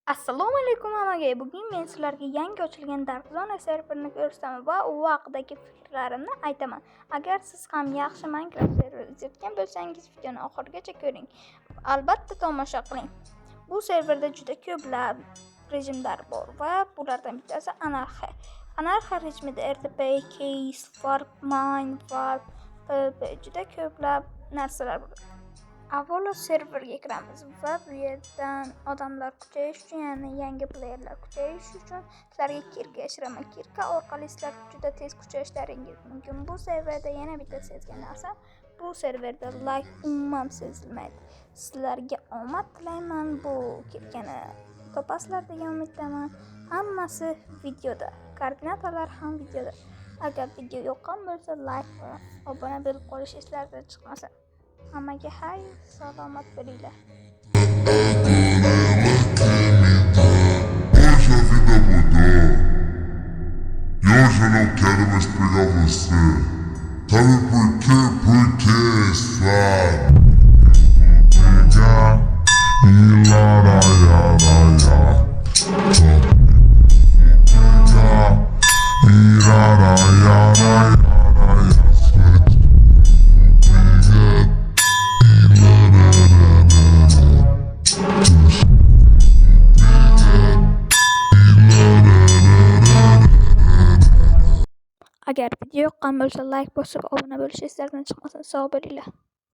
Assalomu alaykum hammaga. Bugun men sizlarga yangi ochilgan Dark Zone serverini ko'rsataman va u haqidagi fikrlarimni aytaman. Agar siz ham yaxshi Minecraft serveri izlayotgan bo'lsangiz, videoni oxirigacha ko'ring. Albatta tomosha qiling. Bu serverda juda ko'plab rejimlar bor va bulardan bittasi anarxiya. Anarxiya rejimida RTP, case, warp, mine, warp, PvP juda ko'plab narsalar bor. Avvalo serverga kiramiz va bu yerdan odamlar kuchayish uchun, ya'ni yangi playerlar kuchayish uchun sizlarga kirka yashiraman. Kirka orqali sizlar juda tez kuchayishlaringiz mumkin. Bu serverda yana bitta sezgan narsa, bu serverda like umuman sezilmaydi. Sizlarga omad tilayman. Bu kirkani topasizlar degan umiddaman. Hammasi videoda, koordinatalar ham videoda. Agar video yoqqan bo'lsa, like va obuna bo'lib qolish eslardan chiqmasin. Hammaga xayr, salomat bo'linglar. Hoje a vida mudou. E hoje eu não quero mais pegar você. Sabe por quê? Porque sabe. Pegar e laraiaraia. Pegar e laraiaraia. Agar video yoqqan bo'lsa, like bosib, obuna bo'lishingizdan chiqmasin. Sog' bo'linglar.